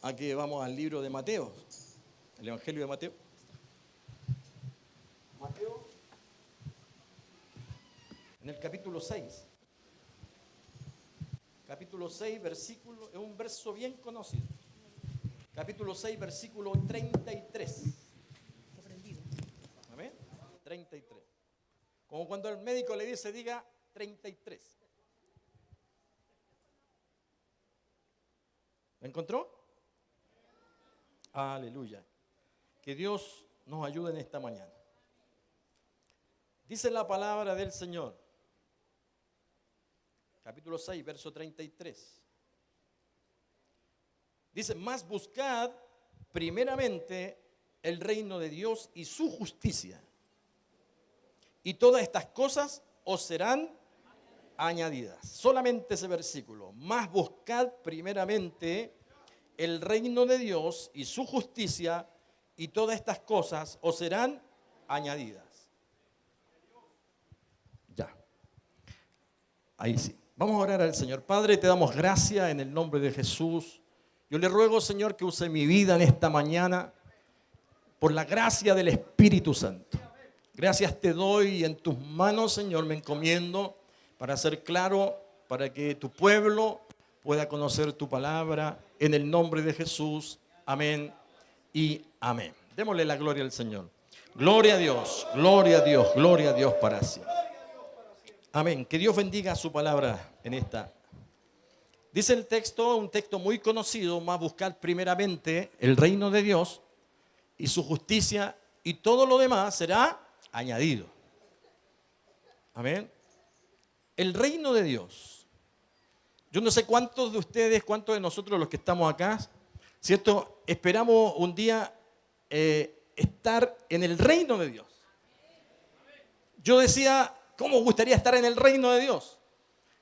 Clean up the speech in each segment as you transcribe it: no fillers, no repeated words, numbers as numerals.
Aquí vamos al libro de Mateo, el Evangelio de Mateo. Mateo, en el capítulo 6. Capítulo 6, versículo, es un verso bien conocido. Capítulo 6, versículo 33. ¿Amén? 33. Como cuando el médico le dice, diga 33. ¿Lo encontró? Aleluya. Que Dios nos ayude en esta mañana. Dice la palabra del Señor. Capítulo 6, verso 33. Dice, mas buscad primeramente el reino de Dios y su justicia, y todas estas cosas os serán añadidas. Solamente ese versículo. Mas buscad primeramente el reino de Dios y su justicia, y todas estas cosas os serán añadidas. Ya. Ahí sí. Vamos a orar al Señor. Padre, te damos gracias en el nombre de Jesús. Yo le ruego, Señor, que use mi vida en esta mañana por la gracia del Espíritu Santo. Gracias te doy y en tus manos, Señor, me encomiendo para ser claro, para que tu pueblo pueda conocer tu palabra en el nombre de Jesús. Amén y amén. Démosle la gloria al Señor. Gloria a Dios, gloria a Dios, gloria a Dios para siempre. Amén. Que Dios bendiga su palabra en esta. Dice el texto, un texto muy conocido, más buscar primeramente el reino de Dios y su justicia, y todo lo demás será añadido. Amén. El reino de Dios. Yo no sé cuántos de ustedes, cuántos de nosotros los que estamos acá, ¿cierto? Esperamos un día estar en el reino de Dios. Yo decía, ¿cómo me gustaría estar en el reino de Dios?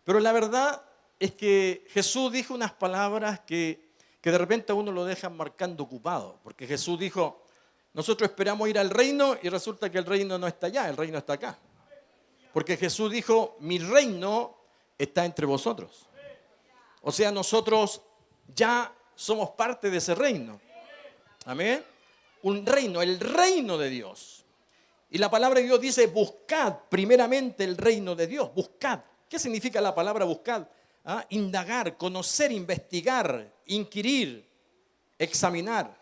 Pero la verdad es que Jesús dijo unas palabras que de repente a uno lo dejan marcando ocupado. Porque Jesús dijo, nosotros esperamos ir al reino y resulta que el reino no está allá, el reino está acá. Porque Jesús dijo, mi reino está entre vosotros. O sea, nosotros ya somos parte de ese reino. Amén. Un reino, el reino de Dios. Y la palabra de Dios dice, buscad primeramente el reino de Dios. Buscad. ¿Qué significa la palabra buscad? Indagar, conocer, investigar, inquirir, examinar.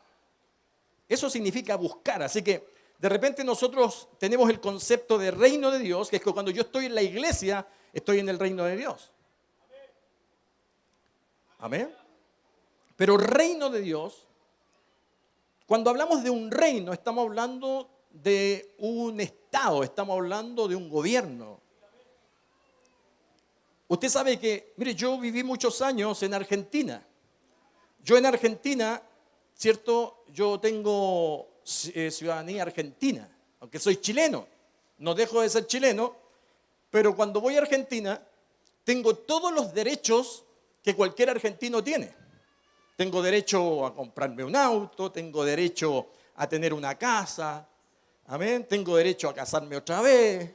Eso significa buscar. Así que de repente nosotros tenemos el concepto de reino de Dios, que es que cuando yo estoy en la iglesia, estoy en el reino de Dios. Amén. Pero reino de Dios, cuando hablamos de un reino, estamos hablando de un estado, estamos hablando de un gobierno. Usted sabe que, mire, yo viví muchos años en Argentina. Yo en Argentina, ¿cierto? Yo tengo ciudadanía argentina, aunque soy chileno. No dejo de ser chileno, pero cuando voy a Argentina, tengo todos los derechos que cualquier argentino tiene. Tengo derecho a comprarme un auto, tengo derecho a tener una casa, amén, tengo derecho a casarme otra vez.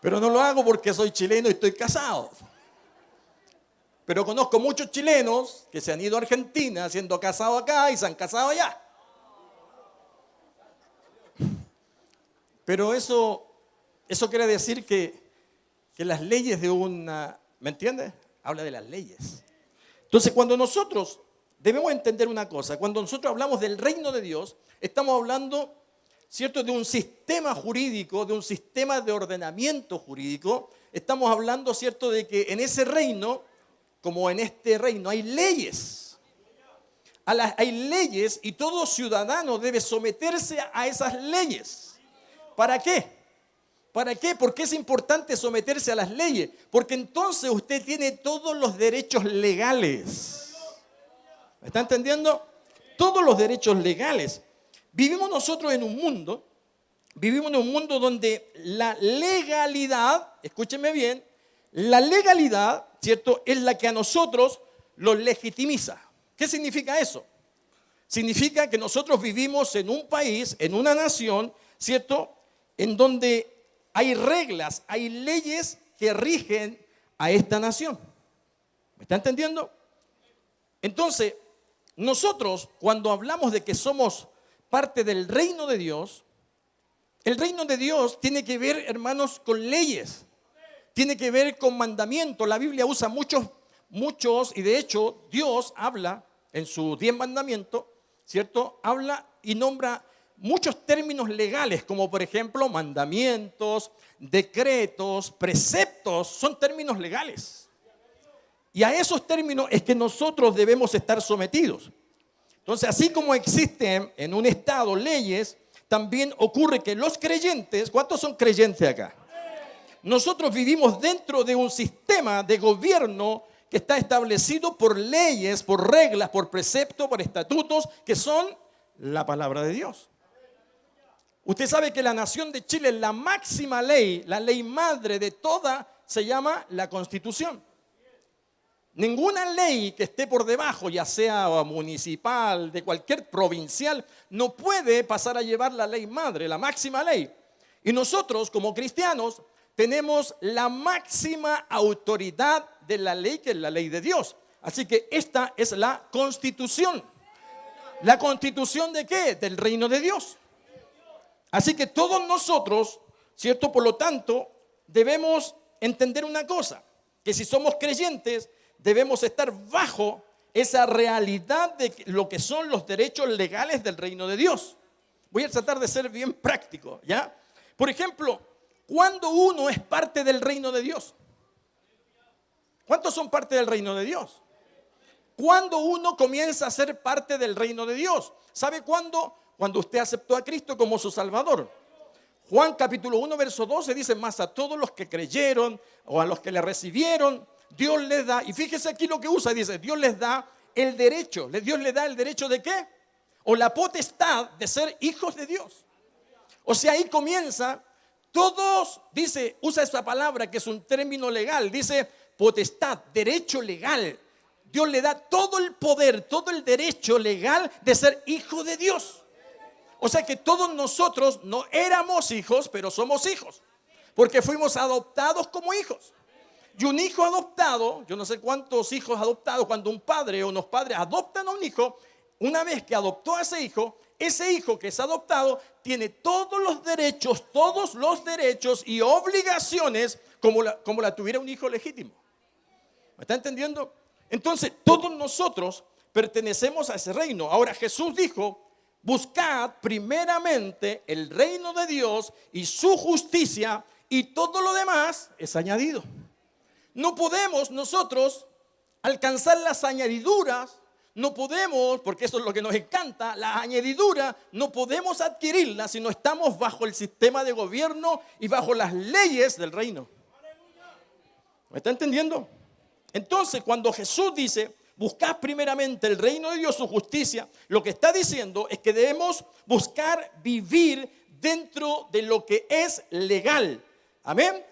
Pero no lo hago porque soy chileno y estoy casado. Pero conozco muchos chilenos que se han ido a Argentina siendo casados acá y se han casado allá. Pero eso quiere decir que las leyes de una, ¿me entiendes? Habla de las leyes. Entonces, cuando nosotros debemos entender una cosa, cuando nosotros hablamos del reino de Dios, estamos hablando, ¿cierto?, de un sistema jurídico, de un sistema de ordenamiento jurídico. Estamos hablando, ¿cierto?, de que en ese reino, como en este reino, hay leyes. Hay leyes y todo ciudadano debe someterse a esas leyes. ¿Para qué? ¿Para qué? ¿Por qué es importante someterse a las leyes? Porque entonces usted tiene todos los derechos legales. ¿Me está entendiendo? Todos los derechos legales. Vivimos nosotros en un mundo donde la legalidad, escúchenme bien, la legalidad, ¿cierto?, es la que a nosotros los legitimiza. ¿Qué significa eso? Significa que nosotros vivimos en un país, en una nación, ¿cierto?, en donde hay reglas, hay leyes que rigen a esta nación. ¿Me está entendiendo? Entonces, nosotros cuando hablamos de que somos parte del reino de Dios, el reino de Dios tiene que ver, hermanos, con leyes, tiene que ver con mandamientos. La Biblia usa muchos, y de hecho Dios habla en sus 10 mandamientos, ¿cierto? Habla y nombra muchos términos legales, como por ejemplo mandamientos, decretos, preceptos, son términos legales. Y a esos términos es que nosotros debemos estar sometidos. Entonces, así como existen en un estado leyes, también ocurre que los creyentes, ¿cuántos son creyentes acá? Nosotros vivimos dentro de un sistema de gobierno que está establecido por leyes, por reglas, por preceptos, por estatutos, que son la palabra de Dios. Usted sabe que la nación de Chile, la máxima ley, la ley madre de toda, se llama la Constitución. Ninguna ley que esté por debajo, ya sea municipal, de cualquier provincial, no puede pasar a llevar la ley madre, la máxima ley. Y nosotros, como cristianos, tenemos la máxima autoridad de la ley, que es la ley de Dios. Así que esta es la Constitución. ¿La Constitución de qué? Del reino de Dios. Así que todos nosotros, ¿cierto? Por lo tanto, debemos entender una cosa, que si somos creyentes, debemos estar bajo esa realidad de lo que son los derechos legales del reino de Dios. Voy a tratar de ser bien práctico, ¿ya? Por ejemplo, ¿cuándo uno es parte del reino de Dios? ¿Cuántos son parte del reino de Dios? ¿Cuándo uno comienza a ser parte del reino de Dios? ¿Sabe cuándo? Cuando usted aceptó a Cristo como su Salvador. Juan capítulo 1, verso 12 dice: más a todos los que creyeron o a los que le recibieron, Dios les da, y fíjese aquí lo que usa, dice, Dios les da el derecho. Dios les da el derecho ¿de qué? O la potestad de ser hijos de Dios. O sea, ahí comienza, todos, dice, usa esa palabra que es un término legal, dice potestad, derecho legal. Dios le da todo el poder, todo el derecho legal de ser hijo de Dios. O sea que todos nosotros no éramos hijos, pero somos hijos, porque fuimos adoptados como hijos. Y un hijo adoptado, yo no sé cuántos hijos adoptados, cuando un padre o unos padres adoptan a un hijo, una vez que adoptó a ese hijo que es adoptado tiene todos los derechos y obligaciones como la tuviera un hijo legítimo. ¿Me está entendiendo? Entonces, todos nosotros pertenecemos a ese reino. Ahora, Jesús dijo: buscad primeramente el reino de Dios y su justicia, y todo lo demás es añadido. No podemos nosotros alcanzar las añadiduras, no podemos, porque eso es lo que nos encanta, las añadiduras, no podemos adquirirlas si no estamos bajo el sistema de gobierno y bajo las leyes del reino. ¿Me está entendiendo? Entonces, cuando Jesús dice: buscad primeramente el reino de Dios, su justicia, lo que está diciendo es que debemos buscar vivir dentro de lo que es legal. Amén.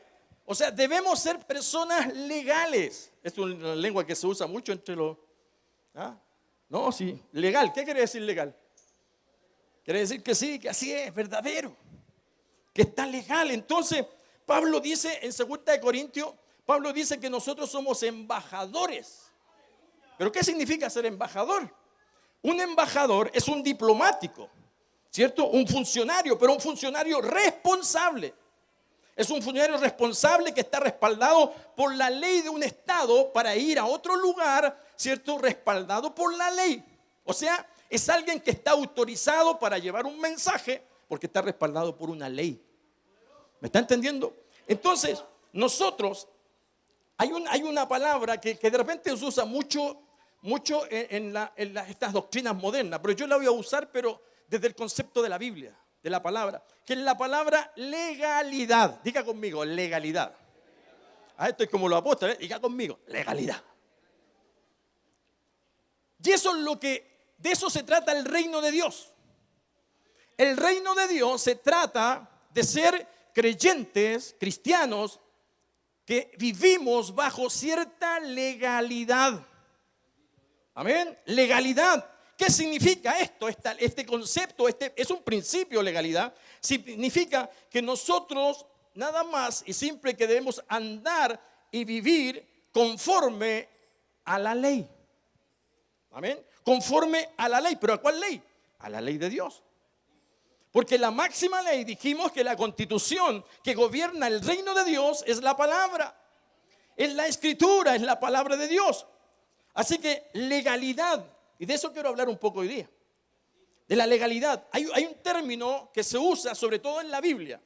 O sea, debemos ser personas legales. Es una lengua que se usa mucho entre los... No, sí, legal. ¿Qué quiere decir legal? Quiere decir que sí, que así es, verdadero, que está legal. Entonces, Pablo dice en 2 Corintios, Pablo dice que nosotros somos embajadores. ¿Pero qué significa ser embajador? Un embajador es un diplomático, ¿cierto? Un funcionario, pero un funcionario responsable. Es un funcionario responsable que está respaldado por la ley de un estado para ir a otro lugar, ¿cierto? Respaldado por la ley. O sea, es alguien que está autorizado para llevar un mensaje porque está respaldado por una ley. ¿Me está entendiendo? Entonces, nosotros, hay una palabra que de repente se usa mucho en estas doctrinas modernas, pero yo la voy a usar, pero desde el concepto de la Biblia, de la palabra, que es la palabra legalidad. Diga conmigo, legalidad. Esto es como los apóstoles, diga conmigo, legalidad. Y eso es de eso se trata el reino de Dios. El reino de Dios se trata de ser creyentes, cristianos, que vivimos bajo cierta legalidad. Amén. Legalidad. ¿Qué significa esto? Este concepto, es un principio de legalidad. Significa que nosotros nada más y simple que debemos andar y vivir conforme a la ley. Amén. Conforme a la ley. ¿Pero a cuál ley? A la ley de Dios. Porque la máxima ley, dijimos que la constitución que gobierna el reino de Dios es la palabra. Es la escritura, es la palabra de Dios. Así que legalidad, y de eso quiero hablar un poco hoy día. De la legalidad. Hay un término que se usa sobre todo en la Biblia.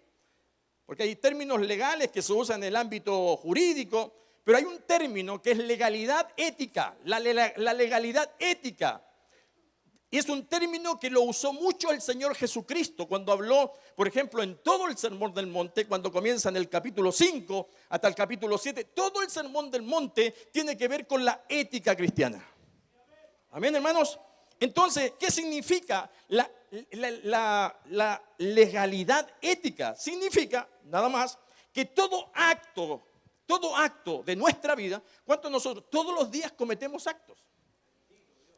Porque hay términos legales que se usan en el ámbito jurídico, pero hay un término que es legalidad ética, la legalidad ética. Y es un término que lo usó mucho el Señor Jesucristo cuando habló, por ejemplo, en todo el Sermón del Monte, cuando comienza en el capítulo 5 hasta el capítulo 7, todo el Sermón del Monte tiene que ver con la ética cristiana. Amén, hermanos. Entonces, ¿qué significa la legalidad ética? Significa, nada más, que todo acto de nuestra vida, ¿cuántos de nosotros todos los días cometemos actos?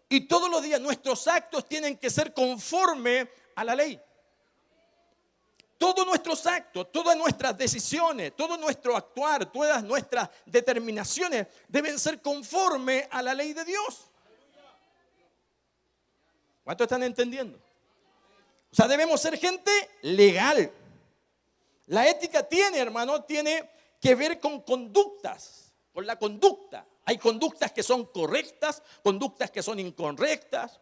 Y todos los días nuestros actos tienen que ser conforme a la ley. Todos nuestros actos, todas nuestras decisiones, todo nuestro actuar, todas nuestras determinaciones deben ser conforme a la ley de Dios. ¿Cuántos están entendiendo? O sea, debemos ser gente legal. La ética tiene, hermano, tiene que ver con conductas, con la conducta. Hay conductas que son correctas, conductas que son incorrectas.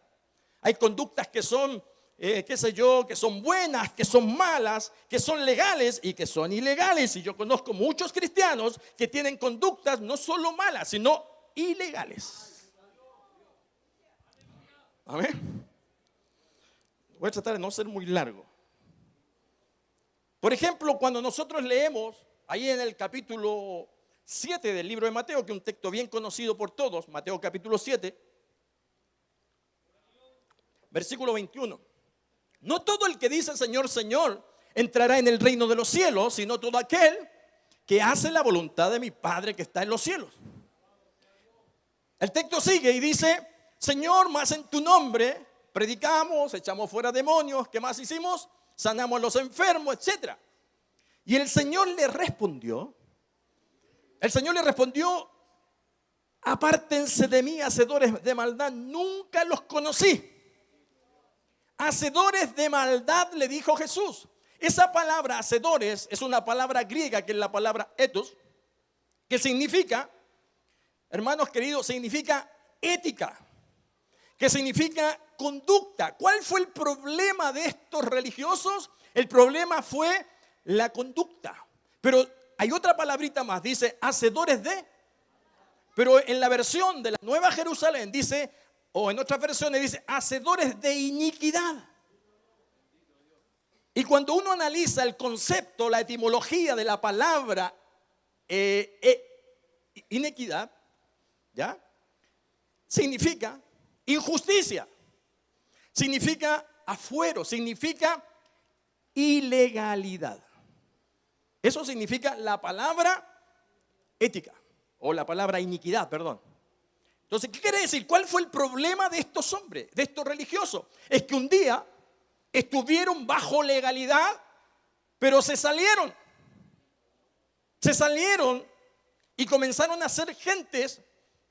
Hay conductas que son, que son buenas, que son malas, que son legales y que son ilegales. Y yo conozco muchos cristianos que tienen conductas no solo malas, sino ilegales. Amén. Voy a tratar de no ser muy largo. Por ejemplo, cuando nosotros leemos ahí en el capítulo 7 del libro de Mateo, que es un texto bien conocido por todos, Mateo capítulo 7, versículo 21. No todo el que dice Señor, Señor, entrará en el reino de los cielos, sino todo aquel que hace la voluntad de mi Padre que está en los cielos. El texto sigue y dice, Señor, más en tu nombre predicamos, echamos fuera demonios, ¿qué más hicimos? Sanamos a los enfermos, etc. Y el Señor le respondió, apártense de mí, hacedores de maldad, nunca los conocí. Hacedores de maldad, le dijo Jesús. Esa palabra, hacedores, es una palabra griega que es la palabra ethos, que significa, hermanos queridos, significa ética, que significa conducta. ¿Cuál fue el problema de estos religiosos? El problema fue la conducta. Pero hay otra palabrita más, dice hacedores de. Pero en la versión de la Nueva Jerusalén dice, o en otras versiones dice, hacedores de iniquidad. Y cuando uno analiza el concepto, la etimología de la palabra iniquidad, ¿ya? Significa injusticia, significa afuero, significa ilegalidad. Eso significa la palabra ética, o la palabra iniquidad, perdón. Entonces, ¿qué quiere decir? ¿Cuál fue el problema de estos hombres, de estos religiosos? Es que un día estuvieron bajo legalidad, pero se salieron y comenzaron a ser gentes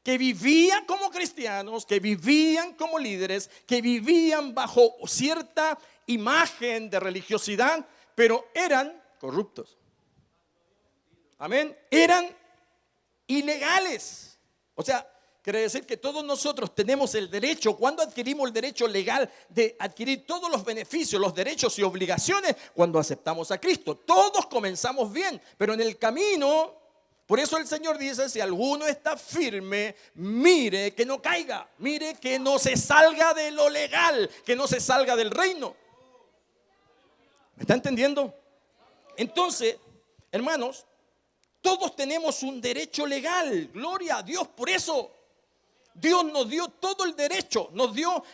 que vivían como cristianos, que vivían como líderes, que vivían bajo cierta imagen de religiosidad, pero eran corruptos. Amén. Eran ilegales. O sea, quiere decir que todos nosotros tenemos el derecho, cuando adquirimos el derecho legal de adquirir todos los beneficios, los derechos y obligaciones, cuando aceptamos a Cristo. Todos comenzamos bien, pero en el camino, por eso el Señor dice, si alguno está firme, mire que no caiga, mire que no se salga de lo legal, que no se salga del reino. ¿Me está entendiendo? Entonces, hermanos, todos tenemos un derecho legal, gloria a Dios por eso. Dios nos dio todo el derecho, nos dio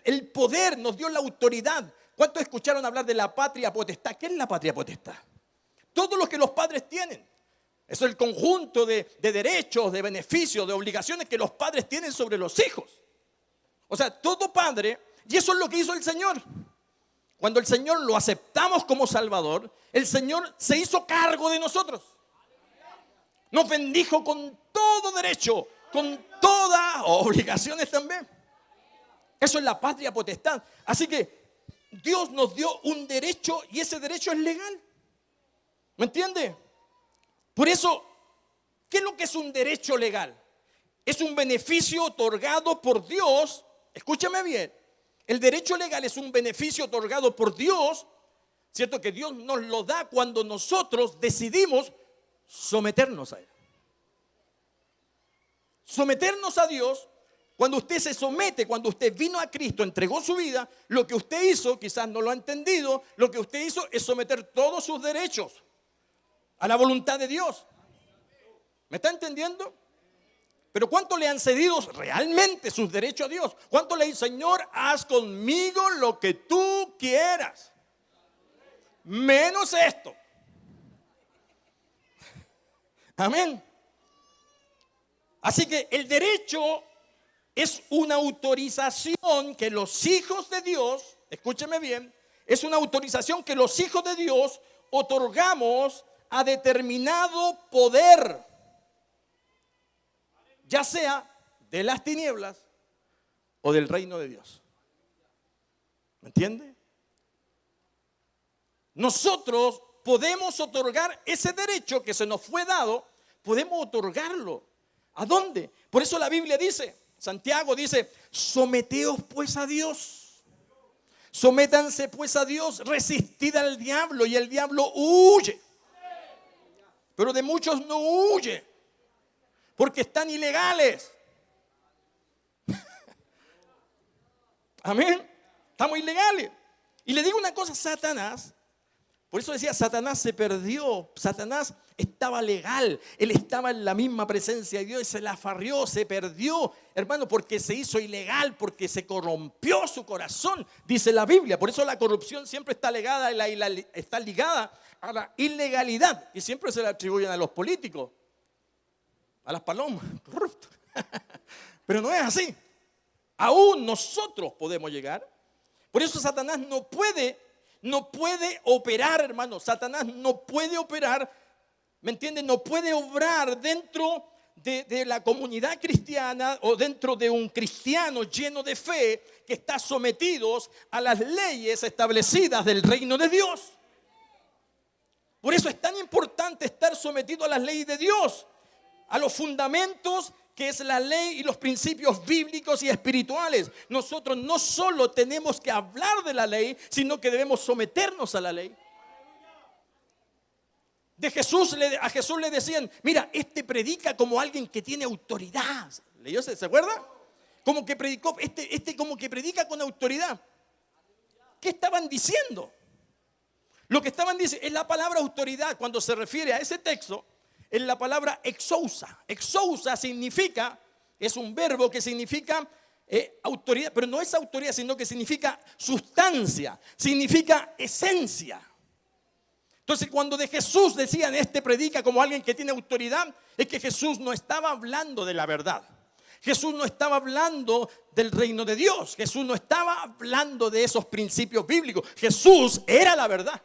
el poder, nos dio la autoridad. ¿Cuántos escucharon hablar de la patria potestad? ¿Qué es la patria potestad? Todo lo que los padres tienen. Eso es el conjunto de derechos, de beneficios, de obligaciones que los padres tienen sobre los hijos. O sea, todo padre, y eso es lo que hizo el Señor. Cuando el Señor lo aceptamos como Salvador, el Señor se hizo cargo de nosotros. Nos bendijo con todo derecho, con todas obligaciones también. Eso es la patria potestad. Así que Dios nos dio un derecho y ese derecho es legal. ¿Me entiende? Por eso, ¿qué es lo que es un derecho legal? Es un beneficio otorgado por Dios. Escúchame bien. El derecho legal es un beneficio otorgado por Dios, ¿cierto? Que Dios nos lo da cuando nosotros decidimos someternos a Él. Someternos a Dios, cuando usted se somete, cuando usted vino a Cristo, entregó su vida, lo que usted hizo, quizás no lo ha entendido, lo que usted hizo es someter todos sus derechos a la voluntad de Dios. ¿Me está entendiendo? Pero ¿cuánto le han cedido realmente sus derechos a Dios? ¿Cuánto le dicen, Señor, haz conmigo lo que tú quieras? Menos esto. Amén. Así que el derecho es una autorización que los hijos de Dios, escúcheme bien, es una autorización que los hijos de Dios otorgamos a determinado poder, ya sea de las tinieblas o del reino de Dios. ¿Me entiende? Nosotros podemos otorgar ese derecho que se nos fue dado, podemos otorgarlo. ¿A dónde? Por eso la Biblia dice, Santiago dice, someteos pues a Dios. Sométanse pues a Dios, resistid al diablo y el diablo huye. Pero de muchos no huye, porque están ilegales. Amén. Estamos ilegales. Y le digo una cosa, Satanás, por eso decía, Satanás se perdió. Satanás estaba legal. Él estaba en la misma presencia de Dios y se la farrió, se perdió, hermano, porque se hizo ilegal, porque se corrompió su corazón, dice la Biblia. Por eso la corrupción siempre está ligada a la ilegalidad. Y siempre se la atribuyen a los políticos, a las palomas, corruptos. Pero no es así. Aún nosotros podemos llegar. Por eso Satanás no puede operar, hermano. Satanás no puede operar, ¿me entienden? No puede obrar dentro de la comunidad cristiana o dentro de un cristiano lleno de fe que está sometidos a las leyes establecidas del reino de Dios. Por eso es tan importante estar sometido a las leyes de Dios, a los fundamentos que es la ley y los principios bíblicos y espirituales. Nosotros no solo tenemos que hablar de la ley, sino que debemos someternos a la ley. A Jesús le decían, mira, este predica como alguien que tiene autoridad. ¿Leyó? ¿Se acuerda? Como que predicó, como que predica con autoridad. ¿Qué estaban diciendo? Lo que estaban diciendo es la palabra autoridad. Cuando se refiere a ese texto, es la palabra exousa. Exousa significa, es un verbo que significa autoridad, pero no es autoridad, sino que significa sustancia, significa esencia. Entonces, cuando de Jesús decían, este predica como alguien que tiene autoridad, es que Jesús no estaba hablando de la verdad. Jesús no estaba hablando del reino de Dios. Jesús no estaba hablando de esos principios bíblicos. Jesús era la verdad.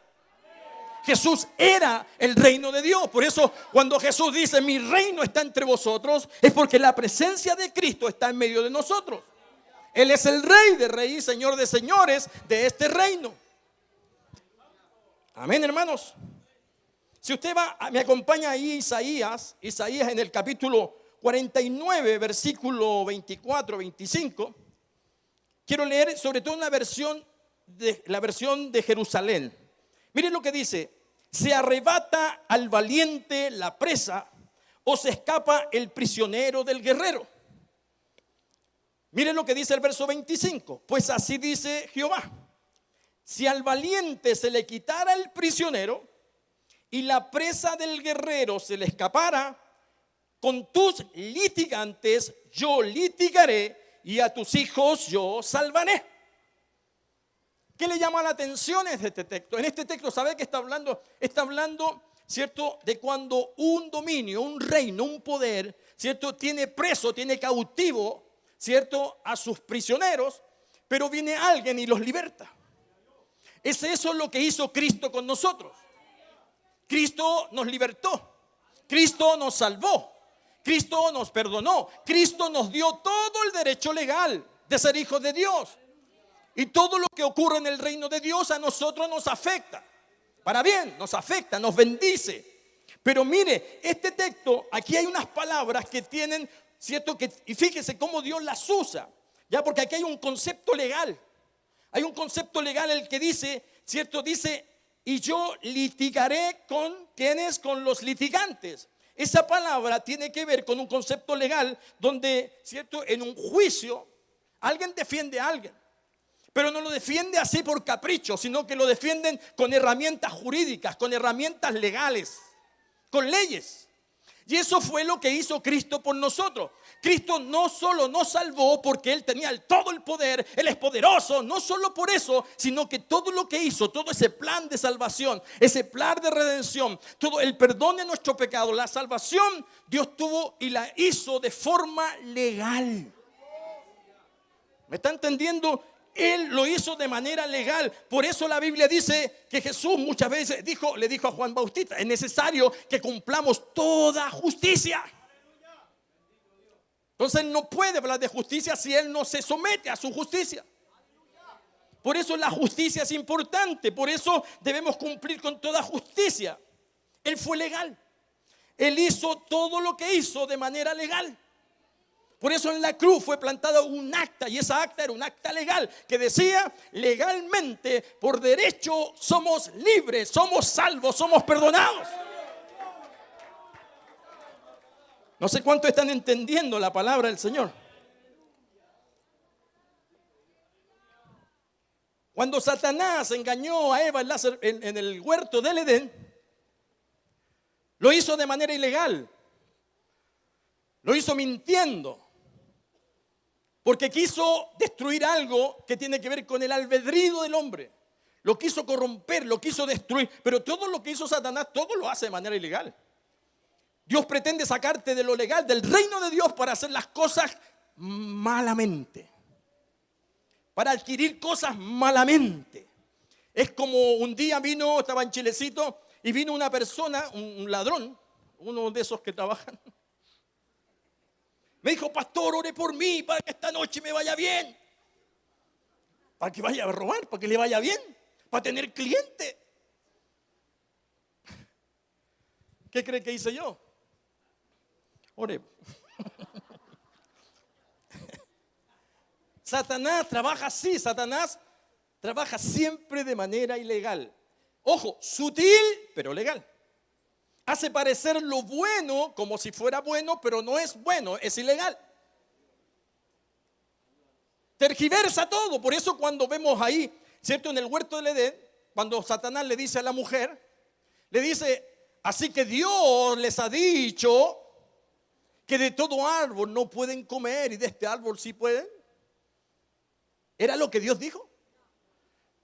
Jesús era el reino de Dios. Por eso cuando Jesús dice, mi reino está entre vosotros, es porque la presencia de Cristo está en medio de nosotros. Él es el rey de reyes, señor de señores de este reino. Amén, hermanos. Si usted me acompaña ahí Isaías en el capítulo 49, versículo 24, 25. Quiero leer sobre todo la versión de Jerusalén. Miren lo que dice: se arrebata al valiente la presa o se escapa el prisionero del guerrero. Miren lo que dice el verso 25. Pues así dice Jehová: si al valiente se le quitara el prisionero y la presa del guerrero se le escapara, con tus litigantes yo litigaré y a tus hijos yo salvaré. ¿Qué le llama la atención en este texto? En este texto, ¿sabe qué está hablando? Está hablando, ¿cierto?, de cuando un dominio, un reino, un poder, ¿cierto?, tiene preso, tiene cautivo, ¿cierto?, a sus prisioneros, pero viene alguien y los liberta. Eso es lo que hizo Cristo con nosotros. Cristo nos libertó. Cristo nos salvó. Cristo nos perdonó. Cristo nos dio todo el derecho legal. de ser hijos de Dios. Y todo lo que ocurre en el reino de Dios a nosotros nos afecta. Para bien, nos afecta, nos bendice. Pero mire, este texto, aquí hay unas palabras que tienen, ¿cierto? Y fíjese cómo Dios las usa. Ya, porque aquí hay un concepto legal. Hay un concepto legal el que dice, ¿cierto? Dice, y yo litigaré con ¿quiénes? Con los litigantes. Esa palabra tiene que ver con un concepto legal donde, ¿cierto? En un juicio, alguien defiende a alguien. Pero no lo defiende así por capricho, sino que lo defienden con herramientas jurídicas, con herramientas legales, con leyes. Y eso fue lo que hizo Cristo por nosotros. Cristo no solo nos salvó porque Él tenía todo el poder, Él es poderoso, no solo por eso, sino que todo lo que hizo, todo ese plan de salvación, ese plan de redención, todo el perdón de nuestro pecado, la salvación, Dios tuvo y la hizo de forma legal. ¿Me está entendiendo? Él lo hizo de manera legal. Por eso la Biblia dice que Jesús muchas veces le dijo a Juan Bautista, es necesario que cumplamos toda justicia. Entonces no puede hablar de justicia si Él no se somete a su justicia. Por eso la justicia es importante. Por eso debemos cumplir con toda justicia. Él fue legal. Él hizo todo lo que hizo de manera legal. Por eso en la cruz fue plantada un acta, y esa acta era un acta legal que decía: legalmente, por derecho, somos libres, somos salvos, somos perdonados. No sé cuánto están entendiendo la palabra del Señor. Cuando Satanás engañó a Eva en el huerto del Edén, lo hizo de manera ilegal. Lo hizo mintiendo. Porque quiso destruir algo que tiene que ver con el albedrío del hombre. Lo quiso corromper, lo quiso destruir. Pero todo lo que hizo Satanás, todo lo hace de manera ilegal. Dios pretende sacarte de lo legal, del reino de Dios, para hacer las cosas malamente. Para adquirir cosas malamente. Es como un día estaba en Chilecito, y vino una persona, un ladrón, uno de esos que trabajan. Me dijo: pastor, ore por mí para que esta noche me vaya bien. Para que vaya a robar, para que le vaya bien, para tener cliente. ¿Qué cree que hice yo? Ore. Satanás trabaja así. Satanás trabaja siempre de manera ilegal. Ojo, sutil, pero legal. Hace parecer lo bueno como si fuera bueno, pero no es bueno, es ilegal. Tergiversa todo. Por eso cuando vemos ahí, ¿cierto? En el huerto del Edén, cuando Satanás le dice a la mujer, le dice: así que Dios les ha dicho que de todo árbol no pueden comer y de este árbol sí pueden. ¿Era lo que Dios dijo?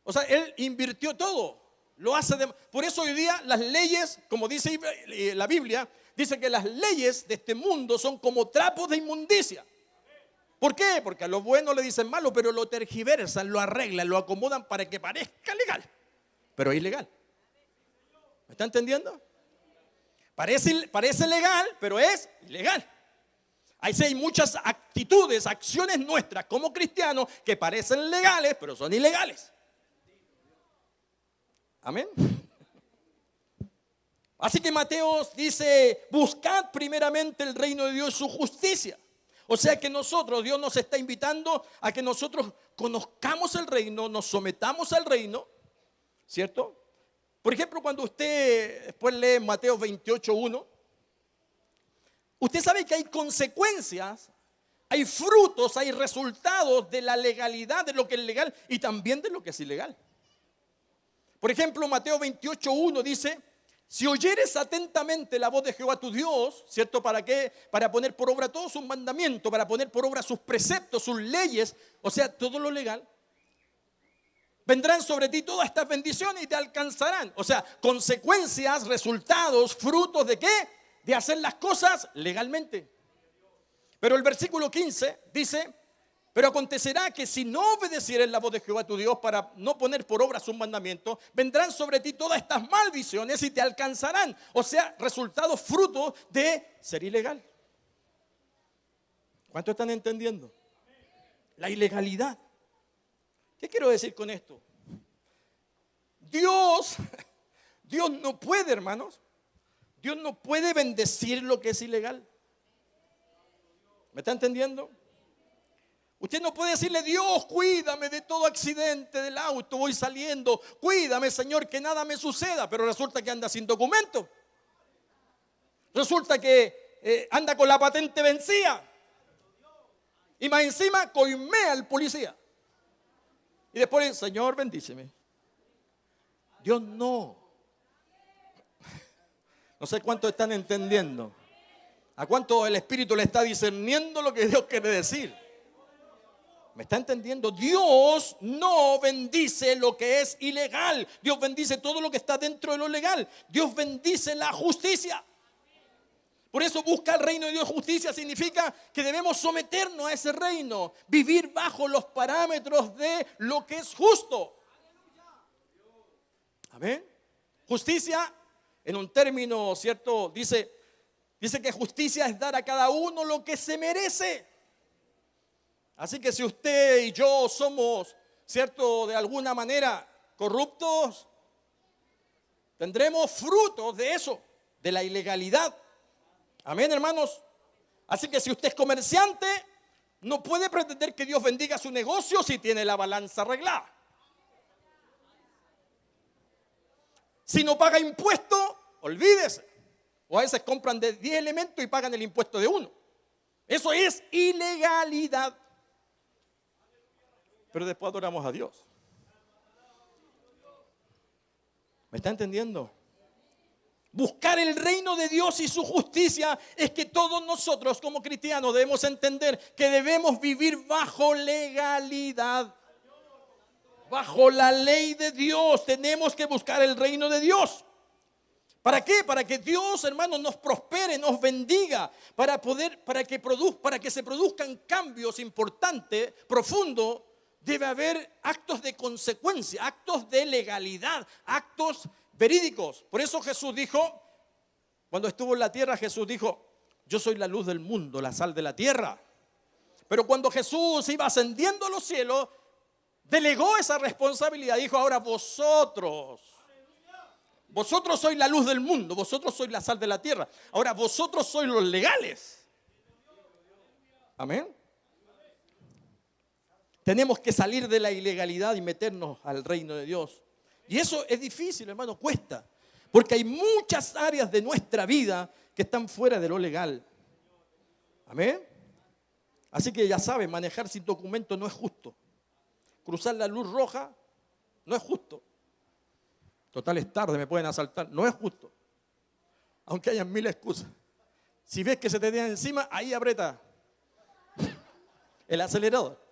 O sea, Él invirtió todo. Lo hace por eso hoy día las leyes, como dice la Biblia, dice que las leyes de este mundo son como trapos de inmundicia. ¿Por qué? Porque a lo bueno le dicen malo, pero lo tergiversan, lo arreglan, lo acomodan para que parezca legal, pero es ilegal. ¿Me está entendiendo? Parece legal, pero es ilegal. Ahí sí hay muchas actitudes, acciones nuestras como cristianos que parecen legales, pero son ilegales. Amén. Así que Mateo dice: buscad primeramente el reino de Dios y su justicia. O sea que Dios nos está invitando a que nosotros conozcamos el reino, nos sometamos al reino, ¿cierto? Por ejemplo, cuando usted después lee Mateo 28:1, usted sabe que hay consecuencias, hay frutos, hay resultados de la legalidad, de lo que es legal y también de lo que es ilegal. Por ejemplo, Mateo 28:1 dice: si oyeres atentamente la voz de Jehová tu Dios, ¿cierto? ¿Para qué? Para poner por obra todos sus mandamientos, para poner por obra sus preceptos, sus leyes, o sea, todo lo legal. Vendrán sobre ti todas estas bendiciones y te alcanzarán. O sea, consecuencias, resultados, frutos ¿de qué? De hacer las cosas legalmente. Pero el versículo 15 dice: pero acontecerá que si no obedecieres la voz de Jehová tu Dios para no poner por obra sus mandamientos, vendrán sobre ti todas estas maldiciones y te alcanzarán. O sea, resultados, frutos de ser ilegal. ¿Cuánto están entendiendo? la ilegalidad. ¿Qué quiero decir con esto? Dios no puede, hermanos. Dios no puede bendecir lo que es ilegal. ¿Me está entendiendo? Usted no puede decirle: Dios, cuídame de todo accidente del auto, voy saliendo, cuídame, Señor, que nada me suceda. Pero resulta que anda sin documento. Resulta que anda con la patente vencida. Y más encima coimea al policía. Y después, Señor, bendíceme. Dios no. No sé cuántos están entendiendo. ¿A cuánto el Espíritu le está discerniendo lo que Dios quiere decir? ¿Me está entendiendo? Dios no bendice lo que es ilegal. Dios bendice todo lo que está dentro de lo legal. Dios bendice la justicia. Por eso busca el reino de Dios. Justicia significa que debemos someternos a ese reino, vivir bajo los parámetros de lo que es justo. Amén. Justicia, en un término, ¿cierto? Dice que justicia es dar a cada uno lo que se merece. Así que si usted y yo somos, ¿cierto?, de alguna manera corruptos, tendremos frutos de eso, de la ilegalidad. Amén, hermanos. Así que si usted es comerciante, no puede pretender que Dios bendiga su negocio si tiene la balanza arreglada. Si no paga impuesto, olvídese. O a veces compran de 10 elementos y pagan el impuesto de uno. Eso es ilegalidad. Pero después adoramos a Dios. ¿Me está entendiendo? Buscar el reino de Dios y su justicia es que todos nosotros como cristianos debemos entender que debemos vivir bajo legalidad. Bajo la ley de Dios tenemos que buscar el reino de Dios. ¿Para qué? Para que Dios, hermanos, nos prospere, nos bendiga, para que se produzcan cambios importantes, profundos. Debe haber actos de consecuencia, actos de legalidad, actos verídicos. Por eso Jesús dijo, cuando estuvo en la tierra, Jesús dijo: yo soy la luz del mundo, la sal de la tierra. Pero cuando Jesús iba ascendiendo a los cielos, delegó esa responsabilidad. Dijo: ahora vosotros sois la luz del mundo, vosotros sois la sal de la tierra. Ahora vosotros sois los legales. Amén. Tenemos que salir de la ilegalidad y meternos al reino de Dios. Y eso es difícil, hermano, cuesta. Porque hay muchas áreas de nuestra vida que están fuera de lo legal. Amén. Así que ya saben, manejar sin documento no es justo. Cruzar la luz roja no es justo. Total, es tarde, me pueden asaltar. No es justo. Aunque hayan mil excusas. Si ves que se te tiene encima, ahí aprieta el acelerador.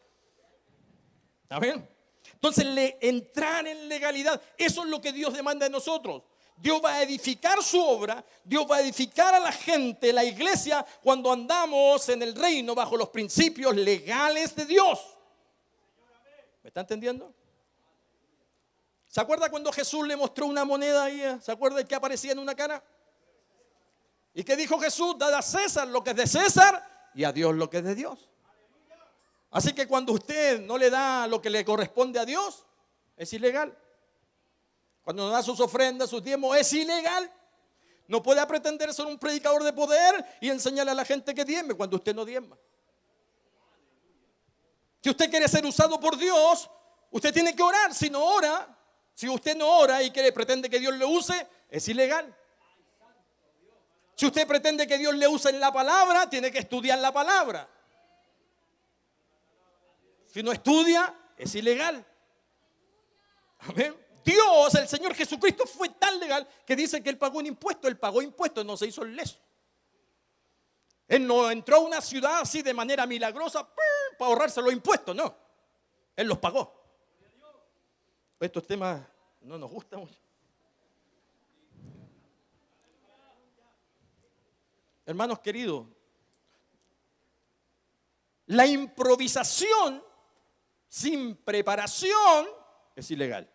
Amén. Entonces, entrar en legalidad, eso es lo que Dios demanda de nosotros. Dios va a edificar su obra, Dios va a edificar a la gente, la iglesia, cuando andamos en el reino bajo los principios legales de Dios. ¿Me está entendiendo? ¿Se acuerda cuando Jesús le mostró una moneda ahí? ¿Se acuerda que aparecía en una cara? ¿Y qué dijo Jesús? Dad a César lo que es de César y a Dios lo que es de Dios. Así que cuando usted no le da lo que le corresponde a Dios, es ilegal. Cuando no da sus ofrendas, sus diezmos, es ilegal. No puede pretender ser un predicador de poder y enseñarle a la gente que diezme cuando usted no diezma. Si usted quiere ser usado por Dios, usted tiene que orar. Si no ora, si usted no ora y pretende que Dios le use, es ilegal. Si usted pretende que Dios le use en la palabra, tiene que estudiar la palabra. Si no estudia, es ilegal. Amén. Dios, el Señor Jesucristo, fue tan legal que dice que Él pagó un impuesto. Él pagó impuestos, no se hizo el leso. Él no entró a una ciudad así de manera milagrosa para ahorrarse los impuestos, no. Él los pagó. Estos temas no nos gustan mucho. Hermanos queridos, la improvisación sin preparación es ilegal.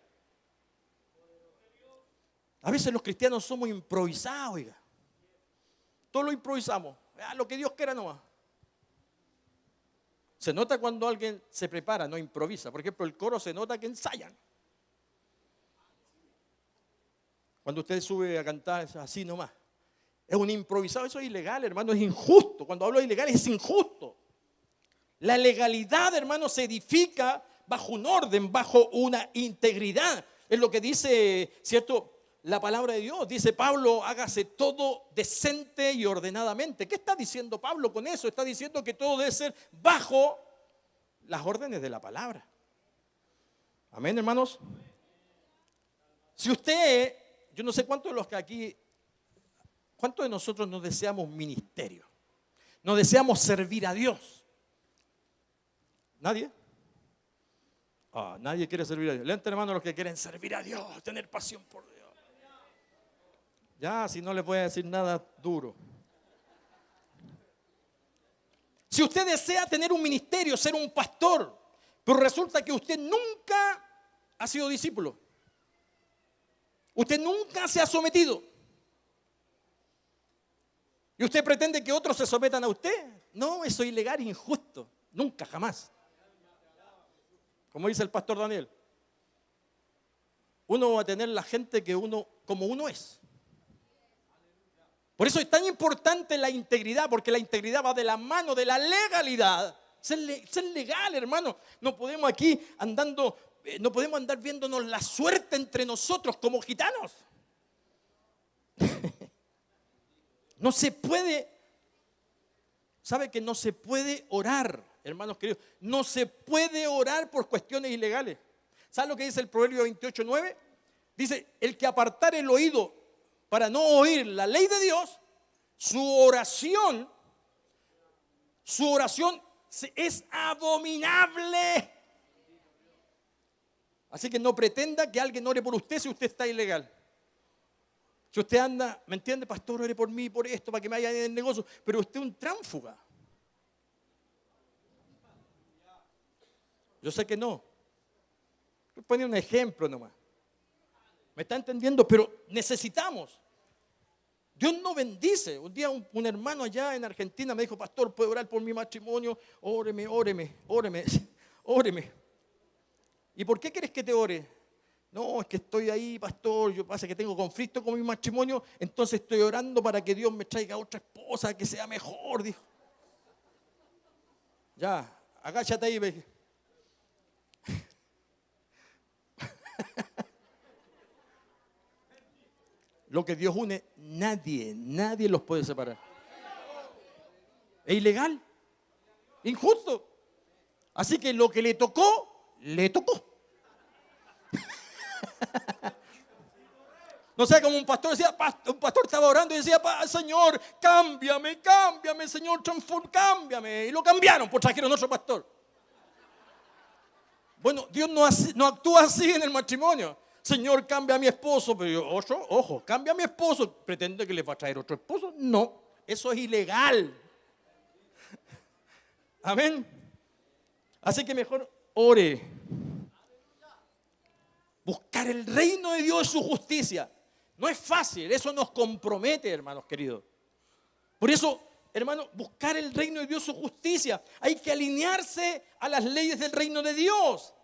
A veces los cristianos somos improvisados, oiga. Todo lo improvisamos. Lo que Dios quiera nomás. Se nota cuando alguien se prepara, no improvisa. Por ejemplo, el coro se nota que ensayan. Cuando usted sube a cantar, es así nomás. Es un improvisado, eso es ilegal, hermano, es injusto. Cuando hablo de ilegal, es injusto. La legalidad, hermano, se edifica bajo un orden, bajo una integridad. Es lo que dice, ¿cierto?, la palabra de Dios. Dice Pablo, hágase todo decente y ordenadamente. ¿Qué está diciendo Pablo con eso? Está diciendo que todo debe ser bajo las órdenes de la palabra. Amén, hermanos. Si usted, yo no sé cuántos de los que aquí, cuántos de nosotros nos deseamos ministerio, nos deseamos servir a Dios. ¿Nadie? Nadie quiere servir a Dios. Levanten, hermano, los que quieren servir a Dios, tener pasión por Dios. Ya, si no le puede decir nada duro. Si usted desea tener un ministerio, ser un pastor, pero resulta que usted nunca ha sido discípulo, usted nunca se ha sometido, y usted pretende que otros se sometan a usted, no, eso es ilegal, injusto, nunca, jamás. Como dice el pastor Daniel, uno va a tener la gente que uno, como uno es. Por eso es tan importante la integridad, porque la integridad va de la mano de la legalidad. Ser legal, hermano. No podemos aquí no podemos andar viéndonos la suerte entre nosotros como gitanos. No se puede, ¿sabe que no se puede orar, hermanos queridos? No se puede orar por cuestiones ilegales. ¿Sabe lo que dice el Proverbio 28:9? Dice, el que apartare el oído para no oír la ley de Dios, su oración es abominable. Así que no pretenda que alguien ore por usted si usted está ilegal. Si usted anda, ¿me entiende, pastor? Ore por mí, por esto, para que me vaya en el negocio. Pero usted es un tránfuga. Yo sé que no. Voy a poner un ejemplo nomás. ¿Me está entendiendo? Pero necesitamos. Dios nos bendice. Un día un hermano allá en Argentina me dijo, pastor, ¿puedo orar por mi matrimonio? Óreme. ¿Y por qué quieres que te ore? No, es que estoy ahí, pastor, yo pasa que tengo conflicto con mi matrimonio, entonces estoy orando para que Dios me traiga otra esposa que sea mejor, dijo. Ya, agáchate ahí, ve. Lo que Dios une, nadie los puede separar. Es ilegal, injusto. Así que lo que le tocó, le tocó. No sé, como un pastor decía, un pastor estaba orando y decía, Señor, cámbiame, Señor, cámbiame. Y lo cambiaron, pues trajeron otro pastor. Bueno, Dios no actúa así en el matrimonio. Señor, cambia a mi esposo, pero yo, ojo, cambia a mi esposo. ¿Pretende que le va a traer otro esposo? No, eso es ilegal. Amén. Así que mejor ore. Buscar el reino de Dios y su justicia. No es fácil, eso nos compromete, hermanos queridos. Por eso, hermanos, buscar el reino de Dios y su justicia. Hay que alinearse a las leyes del reino de Dios.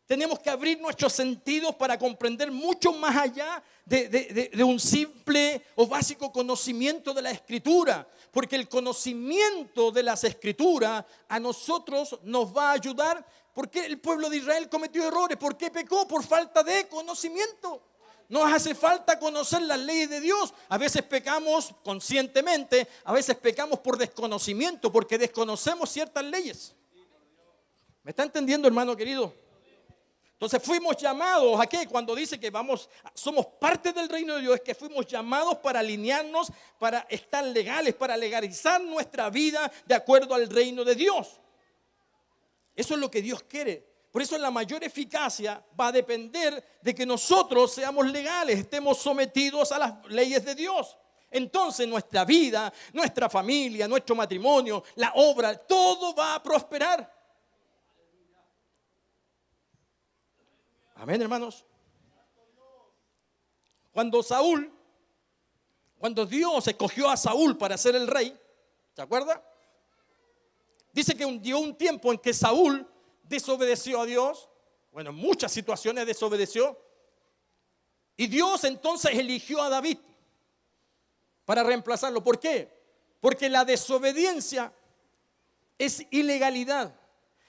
Tenemos que abrir nuestros sentidos para comprender mucho más allá de un simple o básico conocimiento de la Escritura. Porque el conocimiento de las Escrituras a nosotros nos va a ayudar. ¿Por qué el pueblo de Israel cometió errores? ¿Por qué pecó? Por falta de conocimiento. Nos hace falta conocer las leyes de Dios. A veces pecamos conscientemente, a veces pecamos por desconocimiento, porque desconocemos ciertas leyes. ¿Me está entendiendo, hermano querido? Entonces fuimos llamados ¿a qué? Cuando dice que somos parte del reino de Dios, es que fuimos llamados para alinearnos, para estar legales, para legalizar nuestra vida de acuerdo al reino de Dios. Eso es lo que Dios quiere. Por eso la mayor eficacia va a depender de que nosotros seamos legales, estemos sometidos a las leyes de Dios. Entonces nuestra vida, nuestra familia, nuestro matrimonio, la obra, todo va a prosperar. Amén, hermanos. Cuando Dios escogió a Saúl para ser el rey, ¿se acuerda? Dice que dio un tiempo en que Saúl desobedeció a Dios. Bueno, en muchas situaciones desobedeció. Y Dios entonces eligió a David para reemplazarlo. ¿Por qué? Porque la desobediencia es ilegalidad.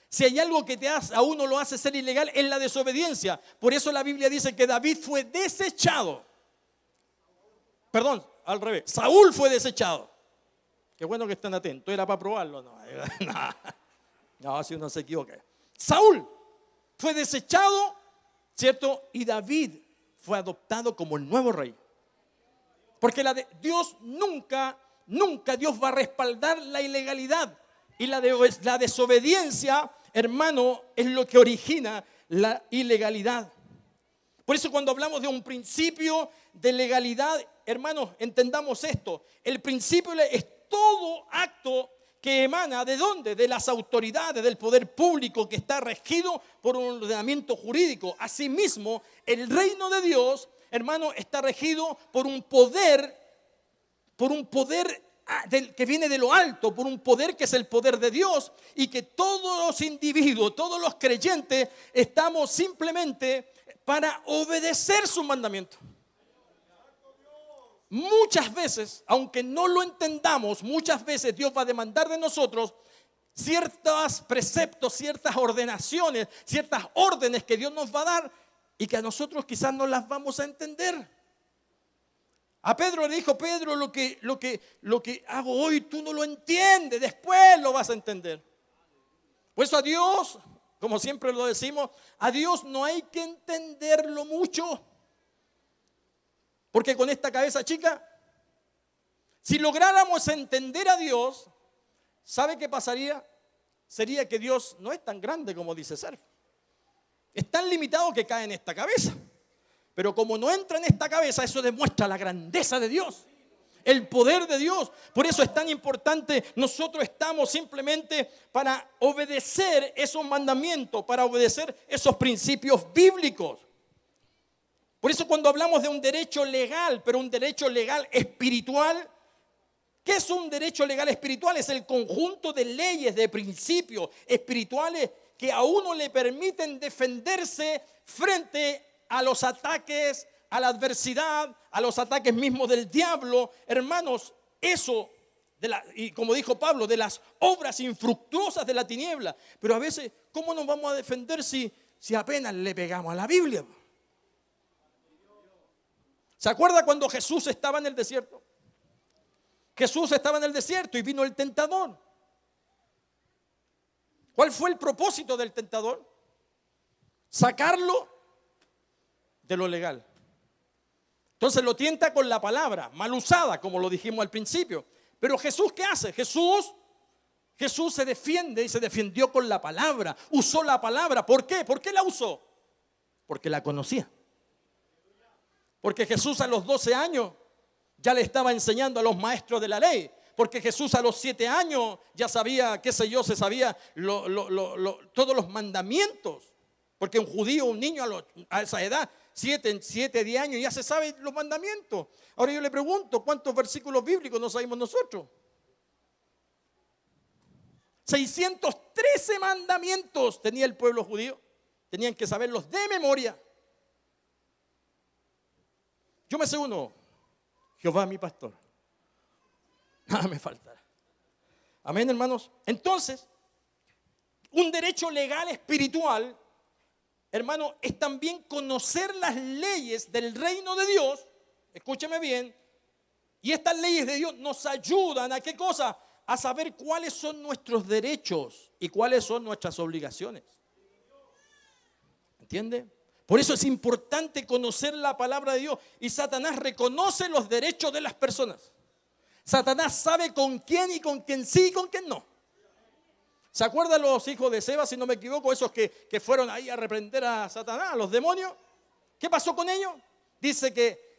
Si hay algo que a uno lo hace ser ilegal, es la desobediencia. Por eso la Biblia dice que David fue desechado. Perdón, al revés. Saúl fue desechado. Qué bueno que están atentos. Era para probarlo. No, si uno se equivoca. Saúl fue desechado, ¿cierto? Y David fue adoptado como el nuevo rey. Porque Dios nunca Dios va a respaldar la ilegalidad. Y la desobediencia, hermano, es lo que origina la ilegalidad. Por eso cuando hablamos de un principio de legalidad, hermanos, entendamos esto. El principio es todo acto que emana ¿de dónde? De las autoridades, del poder público que está regido por un ordenamiento jurídico. Asimismo, el reino de Dios, hermano, está regido por un poder que viene de lo alto, por un poder que es el poder de Dios, y que todos los individuos, todos los creyentes, estamos simplemente para obedecer sus mandamientos. Muchas veces, aunque no lo entendamos, muchas veces Dios va a demandar de nosotros ciertos preceptos, ciertas ordenaciones, ciertas órdenes que Dios nos va a dar y que a nosotros quizás no las vamos a entender. A Pedro le dijo: Pedro, lo que hago hoy tú no lo entiendes, después lo vas a entender. Por eso a Dios, como siempre lo decimos, a Dios no hay que entenderlo mucho. Porque con esta cabeza chica, si lográramos entender a Dios, ¿sabe qué pasaría? Sería que Dios no es tan grande como dice ser. Es tan limitado que cae en esta cabeza. Pero como no entra en esta cabeza, eso demuestra la grandeza de Dios, el poder de Dios. Por eso es tan importante. Nosotros estamos simplemente para obedecer esos mandamientos, para obedecer esos principios bíblicos. Por eso cuando hablamos de un derecho legal, pero un derecho legal espiritual, ¿qué es un derecho legal espiritual? Es el conjunto de leyes, de principios espirituales que a uno le permiten defenderse frente a los ataques, a la adversidad, a los ataques mismos del diablo. Hermanos, eso, y como dijo Pablo, de las obras infructuosas de la tiniebla. Pero a veces, ¿cómo nos vamos a defender si apenas le pegamos a la Biblia? ¿Se acuerda cuando Jesús estaba en el desierto? Jesús estaba en el desierto y vino el tentador. ¿Cuál fue el propósito del tentador? Sacarlo de lo legal. Entonces lo tienta con la palabra, mal usada, como lo dijimos al principio. Pero Jesús, ¿qué hace? Jesús se defiende y se defendió con la palabra. Usó la palabra. ¿Por qué? ¿Por qué la usó? Porque la conocía. Porque Jesús a los 12 años ya le estaba enseñando a los maestros de la ley. Porque Jesús a los 7 años ya sabía, se sabía todos los mandamientos. Porque un judío, un niño a esa edad, 7, 10 años, ya se sabe los mandamientos. Ahora yo le pregunto, ¿cuántos versículos bíblicos no sabemos nosotros? 613 mandamientos tenía el pueblo judío. Tenían que saberlos de memoria. Yo me sé uno: Jehová mi pastor, nada me faltará. Amén, hermanos. Entonces, un derecho legal espiritual, hermano, es también conocer las leyes del reino de Dios. Escúcheme bien. Y estas leyes de Dios nos ayudan ¿a qué cosa? A saber cuáles son nuestros derechos y cuáles son nuestras obligaciones. ¿Entiende? Por eso es importante conocer la palabra de Dios. Y Satanás reconoce los derechos de las personas. Satanás sabe con quién y con quién sí y con quién no. ¿Se acuerdan los hijos de Seba, si no me equivoco, esos que fueron ahí a reprender a Satanás, a los demonios? ¿Qué pasó con ellos? Dice que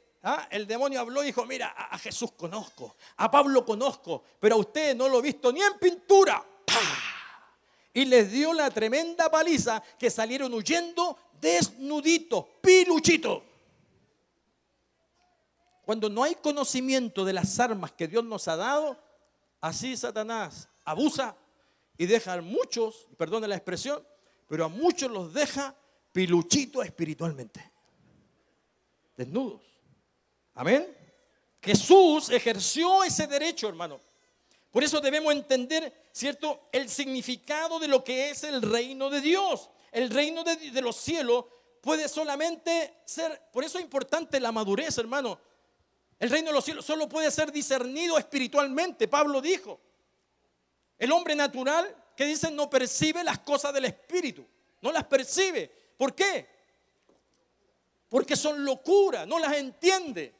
el demonio habló y dijo: mira, a Jesús conozco, a Pablo conozco, pero a usted no lo he visto ni en pintura. ¡Pah! Y les dio la tremenda paliza que salieron huyendo desnuditos, piluchitos. Cuando no hay conocimiento de las armas que Dios nos ha dado, así Satanás abusa y deja a muchos, perdone la expresión, pero a muchos los deja piluchitos espiritualmente, desnudos. Amén. Jesús ejerció ese derecho, hermano. Por eso debemos entender, ¿cierto?, el significado de lo que es el reino de Dios. El reino de los cielos puede solamente ser, por eso es importante la madurez, hermano. El reino de los cielos solo puede ser discernido espiritualmente. Pablo dijo, el hombre natural, que dicen, no percibe las cosas del espíritu, no las percibe. ¿Por qué? Porque son locura, no las entiende.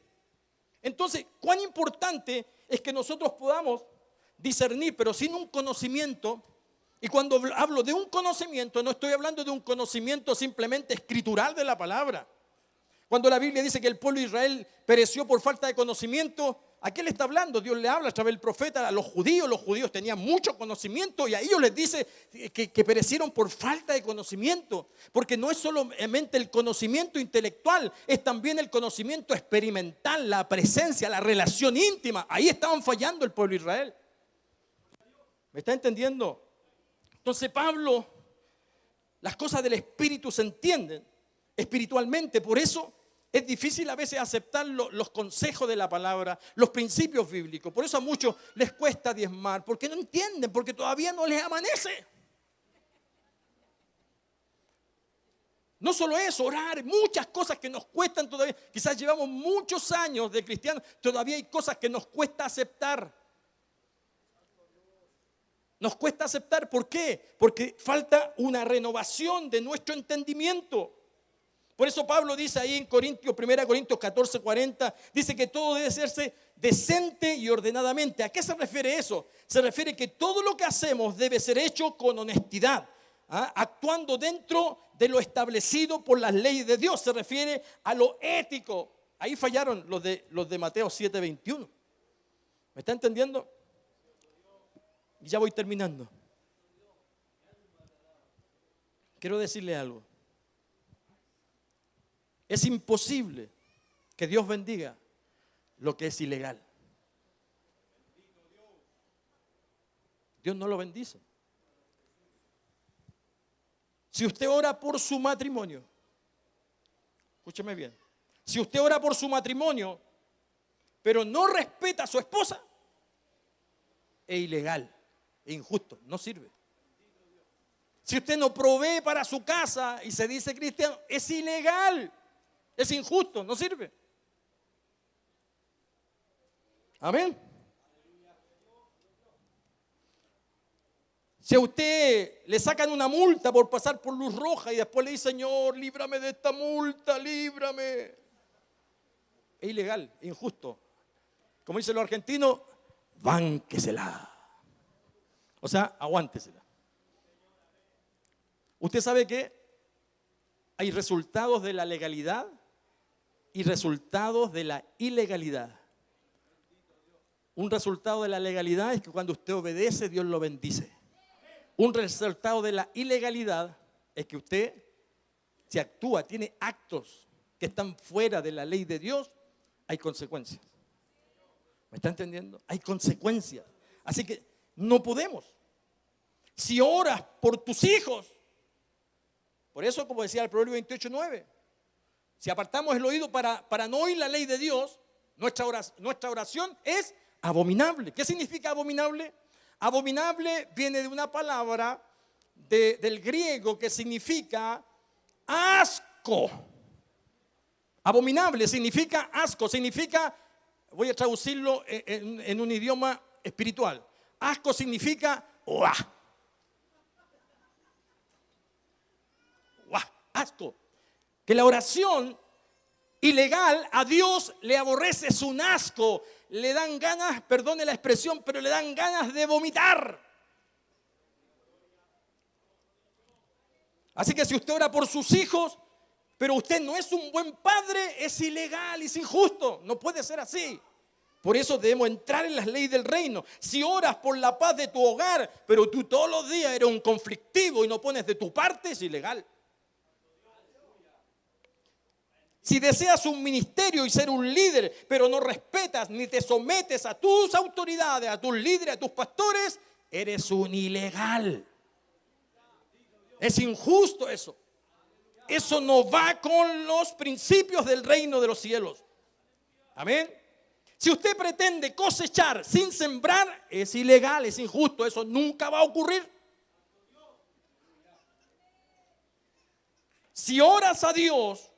Entonces, cuán importante es que nosotros podamos discernir, pero sin un conocimiento. Y cuando hablo de un conocimiento, no estoy hablando de un conocimiento simplemente escritural de la palabra. Cuando la Biblia dice que el pueblo de Israel pereció por falta de conocimiento, ¿a qué le está hablando? Dios le habla a través del profeta a los judíos. Los judíos tenían mucho conocimiento y a ellos les dice que perecieron por falta de conocimiento. Porque no es solamente el conocimiento intelectual, es también el conocimiento experimental, la presencia, la relación íntima. Ahí estaban fallando el pueblo de Israel. ¿Me está entendiendo? Entonces Pablo, las cosas del espíritu se entienden espiritualmente, por eso es difícil a veces aceptar los consejos de la palabra, los principios bíblicos. Por eso a muchos les cuesta diezmar, porque no entienden, porque todavía no les amanece. No solo eso, orar, muchas cosas que nos cuestan todavía. Quizás llevamos muchos años de cristianos, todavía hay cosas que nos cuesta aceptar. Nos cuesta aceptar, ¿por qué? Porque falta una renovación de nuestro entendimiento. Por eso Pablo dice ahí en 1 Corintios 14, 40, dice que todo debe hacerse decente y ordenadamente. ¿A qué se refiere eso? Se refiere que todo lo que hacemos debe ser hecho con honestidad, actuando dentro de lo establecido por las leyes de Dios. Se refiere a lo ético. Ahí fallaron los de Mateo 7, 21. ¿Me está entendiendo? Y ya voy terminando. Quiero decirle algo. Es imposible que Dios bendiga lo que es ilegal. Dios no lo bendice. Si usted ora por su matrimonio, escúcheme bien, si usted ora por su matrimonio, pero no respeta a su esposa, es ilegal, es injusto, no sirve. Si usted no provee para su casa y se dice cristiano, es ilegal. Es injusto, no sirve. Amén. Si a usted le sacan una multa por pasar por luz roja y después le dice, Señor, líbrame de esta multa, líbrame. Es ilegal, es injusto. Como dicen los argentinos, bánquesela. O sea, aguántesela. Usted sabe que hay resultados de la legalidad y resultados de la ilegalidad. Un resultado de la legalidad es que cuando usted obedece, Dios lo bendice. Un resultado de la ilegalidad es que usted, si actúa, tiene actos que están fuera de la ley de Dios, hay consecuencias. ¿Me está entendiendo? Hay consecuencias. Así que no podemos. Si oras por tus hijos, por eso, como decía el Proverbio 28:9, si apartamos el oído para no oír la ley de Dios, nuestra oración es abominable. ¿Qué significa abominable? Abominable viene de una palabra del griego que significa asco. Abominable significa asco, significa, voy a traducirlo en un idioma espiritual. Asco significa ¡uah! Asco. Que la oración ilegal a Dios le aborrece, es un asco. Le dan ganas, perdone la expresión, pero le dan ganas de vomitar. Así que si usted ora por sus hijos, pero usted no es un buen padre, es ilegal, es injusto. No puede ser así. Por eso debemos entrar en las leyes del reino. Si oras por la paz de tu hogar, pero tú todos los días eres un conflictivo y no pones de tu parte, es ilegal. Si deseas un ministerio y ser un líder, pero no respetas ni te sometes a tus autoridades, a tus líderes, a tus pastores, eres un ilegal. Es injusto eso. Eso no va con los principios del reino de los cielos. Amén. Si usted pretende cosechar sin sembrar, es ilegal, es injusto. Eso nunca va a ocurrir. Si oras a Dios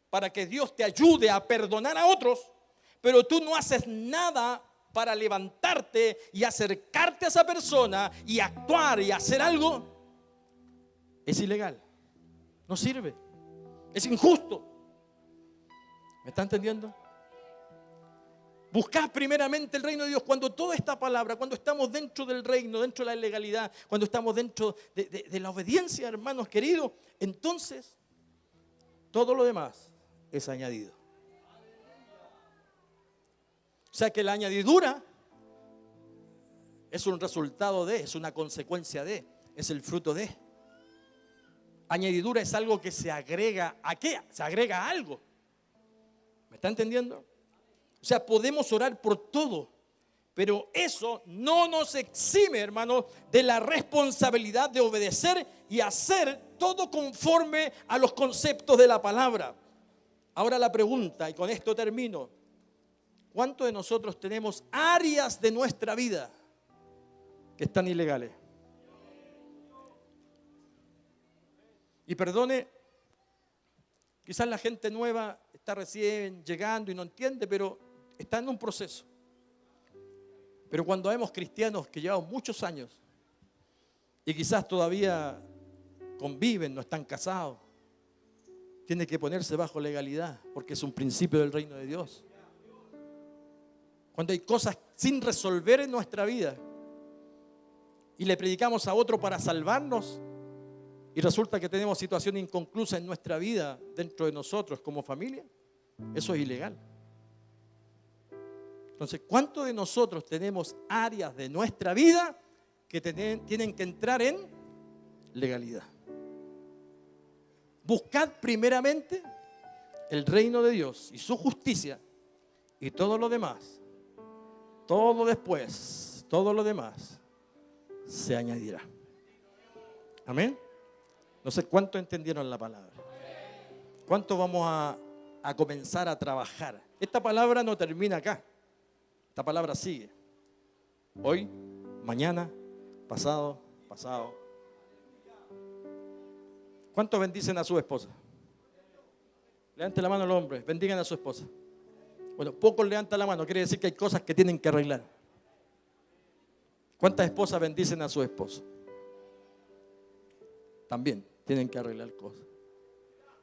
para que Dios te ayude a perdonar a otros, pero tú no haces nada para levantarte y acercarte a esa persona y actuar y hacer algo, es ilegal. No sirve. Es injusto. ¿Me está entendiendo? Buscad primeramente el reino de Dios. Cuando toda esta palabra, cuando estamos dentro del reino, dentro de la legalidad, cuando estamos dentro de la obediencia, hermanos queridos, entonces todo lo demás es añadido. O sea que la añadidura es un resultado de, es una consecuencia de, es el fruto de. Añadidura es algo que se agrega ¿a qué? Se agrega a algo. ¿Me está entendiendo? O sea, podemos orar por todo, pero eso no nos exime, hermano, de la responsabilidad de obedecer y hacer todo conforme a los conceptos de la palabra. Ahora la pregunta, y con esto termino: ¿cuántos de nosotros tenemos áreas de nuestra vida que están ilegales? Y perdone, quizás la gente nueva está recién llegando y no entiende, pero está en un proceso. Pero cuando vemos cristianos que llevan muchos años y quizás todavía conviven, no están casados, tiene que ponerse bajo legalidad porque es un principio del reino de Dios. Cuando hay cosas sin resolver en nuestra vida y le predicamos a otro para salvarnos, y resulta que tenemos situación inconclusa en nuestra vida dentro de nosotros como familia, eso es ilegal. Entonces, ¿cuántos de nosotros tenemos áreas de nuestra vida que tienen que entrar en legalidad? Buscad primeramente el reino de Dios y su justicia, y todo lo demás, todo después, todo lo demás se añadirá. Amén. No sé cuánto entendieron la palabra. ¿Cuánto vamos a comenzar a trabajar? Esta palabra no termina acá. Esta palabra sigue. Hoy, mañana, pasado. ¿Cuántos bendicen a su esposa? Levante la mano al hombre. Bendigan a su esposa. Bueno, pocos levantan la mano. Quiere decir que hay cosas que tienen que arreglar. ¿Cuántas esposas bendicen a su esposo? También tienen que arreglar cosas.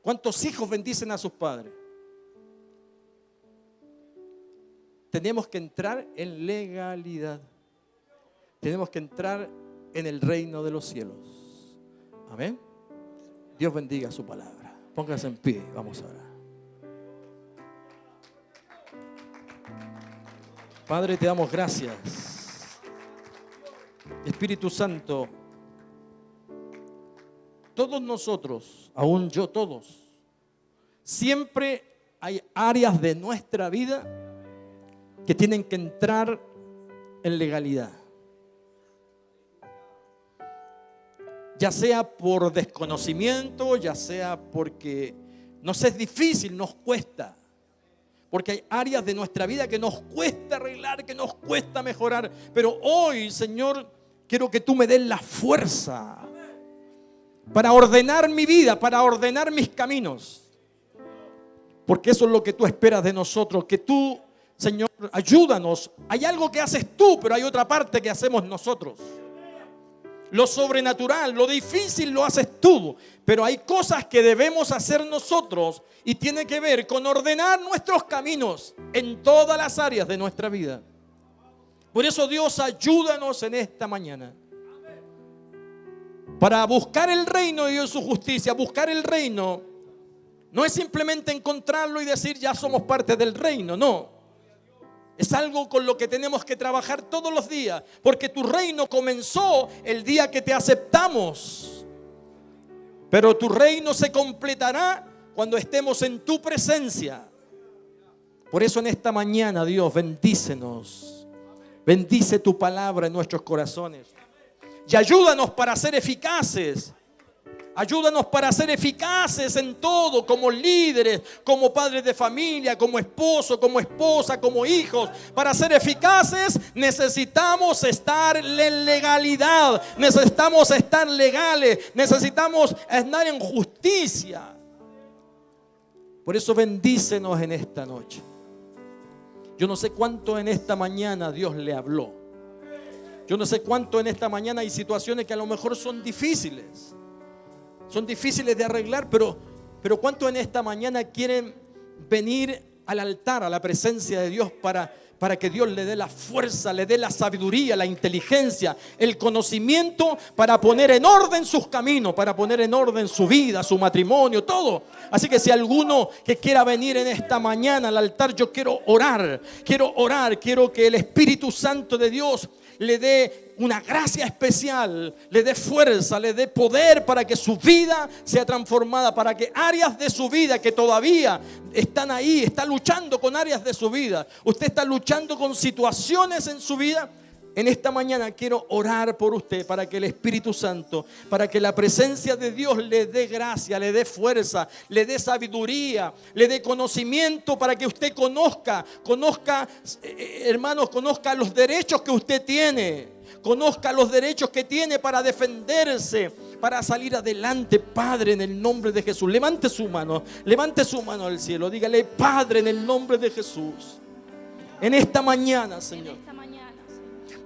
¿Cuántos hijos bendicen a sus padres? Tenemos que entrar en legalidad. Tenemos que entrar en el reino de los cielos. Amén. Dios bendiga su palabra. Póngase en pie, vamos a orar. Padre, te damos gracias. Espíritu Santo, todos nosotros, aún yo, todos, siempre hay áreas de nuestra vida que tienen que entrar en legalidad. Ya sea por desconocimiento, ya sea porque nos es difícil, nos cuesta. Porque hay áreas de nuestra vida que nos cuesta arreglar, que nos cuesta mejorar. Pero hoy, Señor, quiero que tú me des la fuerza para ordenar mi vida, para ordenar mis caminos. Porque eso es lo que tú esperas de nosotros. Que tú, Señor, ayúdanos. Hay algo que haces tú, pero hay otra parte que hacemos nosotros. Lo sobrenatural, lo difícil lo haces tú, pero hay cosas que debemos hacer nosotros y tiene que ver con ordenar nuestros caminos en todas las áreas de nuestra vida. Por eso, Dios, ayúdanos en esta mañana para buscar el reino de Dios y su justicia. Buscar el reino no es simplemente encontrarlo y decir ya somos parte del reino, no. Es algo con lo que tenemos que trabajar todos los días, porque tu reino comenzó el día que te aceptamos, pero tu reino se completará cuando estemos en tu presencia. Por eso en esta mañana, Dios, bendícenos. Bendice tu palabra en nuestros corazones. Y ayúdanos para ser eficaces. Ayúdanos para ser eficaces en todo, como líderes, como padres de familia, como esposo, como esposa, como hijos. Para ser eficaces necesitamos estar en legalidad, necesitamos estar legales, necesitamos estar en justicia. Por eso bendícenos en esta noche. Yo no sé cuánto en esta mañana Dios le habló. Yo no sé cuánto en esta mañana hay situaciones que a lo mejor son difíciles. Son difíciles de arreglar, pero cuánto en esta mañana quieren venir al altar, a la presencia de Dios para que Dios le dé la fuerza, le dé la sabiduría, la inteligencia, el conocimiento para poner en orden sus caminos, para poner en orden su vida, su matrimonio, todo. Así que si alguno que quiera venir en esta mañana al altar, yo quiero orar, quiero que el Espíritu Santo de Dios le dé una gracia especial, le dé fuerza, le dé poder para que su vida sea transformada, para que áreas de su vida que todavía están ahí, está luchando con áreas de su vida, usted está luchando con situaciones en su vida. En esta mañana quiero orar por usted para que el Espíritu Santo, para que la presencia de Dios le dé gracia, le dé fuerza, le dé sabiduría, le dé conocimiento para que usted conozca, hermanos, conozca los derechos que usted tiene, conozca los derechos que tiene para defenderse, para salir adelante. Padre, en el nombre de Jesús, levante su mano al cielo, dígale: Padre, en el nombre de Jesús, en esta mañana, Señor,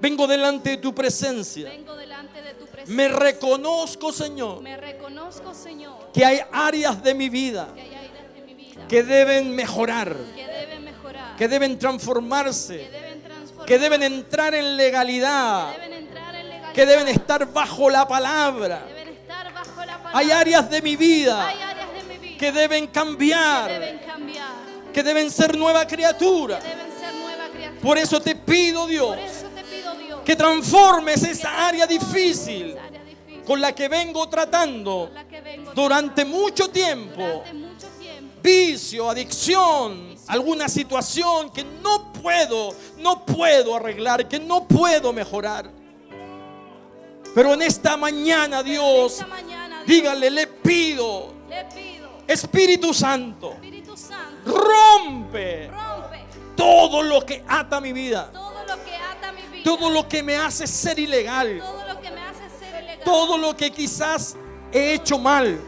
vengo delante de tu presencia. Me reconozco, Señor, que hay áreas de mi vida que deben mejorar, que deben transformarse, que deben entrar en legalidad, que deben estar bajo la palabra. Hay áreas de mi vida que deben cambiar, que deben ser nueva criatura. Por eso te pido, Dios, que transformes esa área difícil con la que vengo tratando durante mucho tiempo. Vicio, adicción, alguna situación que no puedo arreglar, que no puedo mejorar. Pero en esta mañana, Dios, dígale: le pido, Espíritu Santo, rompe todo lo que ata mi vida, todo lo que me hace ser ilegal, todo lo que quizás he hecho mal,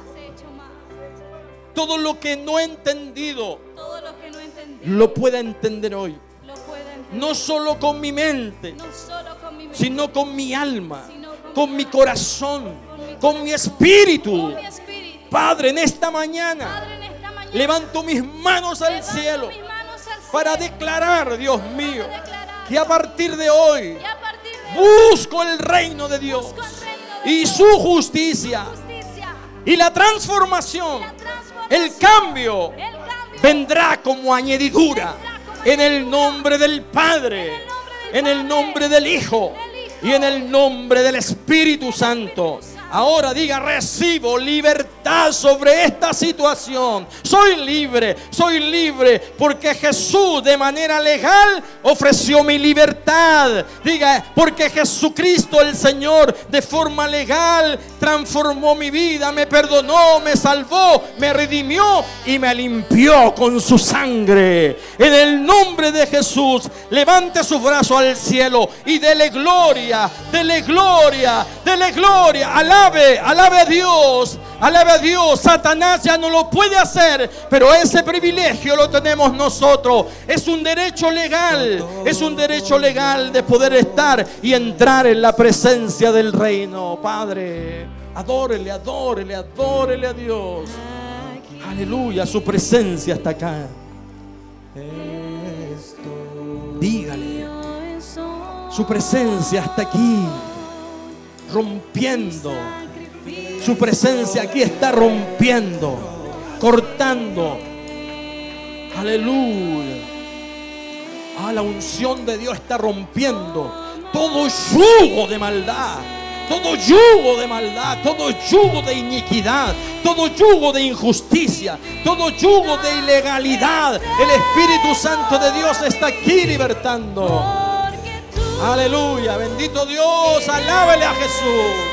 todo lo que no he entendido, lo pueda entender hoy. No solo con mi mente, sino con mi alma, con mi corazón, con mi espíritu. Padre, en esta mañana levanto mis manos al cielo para declarar, Dios mío, que a partir de hoy busco el reino de Dios y su justicia, y la transformación, el cambio vendrá como añadidura, en el nombre del Padre, en el nombre del Hijo y en el nombre del Espíritu Santo. Ahora diga: recibo libertad sobre esta situación. Soy libre porque Jesús de manera legal ofreció mi libertad. Diga: porque Jesucristo el Señor de forma legal transformó mi vida, me perdonó, me salvó, me redimió y me limpió con su sangre. En el nombre de Jesús, levante su brazo al cielo y dele gloria, dele gloria, dele gloria. Alabe a Dios, alabe a Dios. Satanás ya no lo puede hacer, pero ese privilegio lo tenemos nosotros. Es un derecho legal de poder estar y entrar en la presencia del reino. Padre, adórele a Dios. Aleluya, su presencia está acá. Dígale: su presencia está aquí, rompiendo. Su presencia aquí está rompiendo, cortando. Aleluya. La unción de Dios está rompiendo todo yugo de maldad, todo yugo de iniquidad, todo yugo de injusticia, todo yugo de ilegalidad. El Espíritu Santo de Dios está aquí libertando. Aleluya, bendito Dios, alábele a Jesús.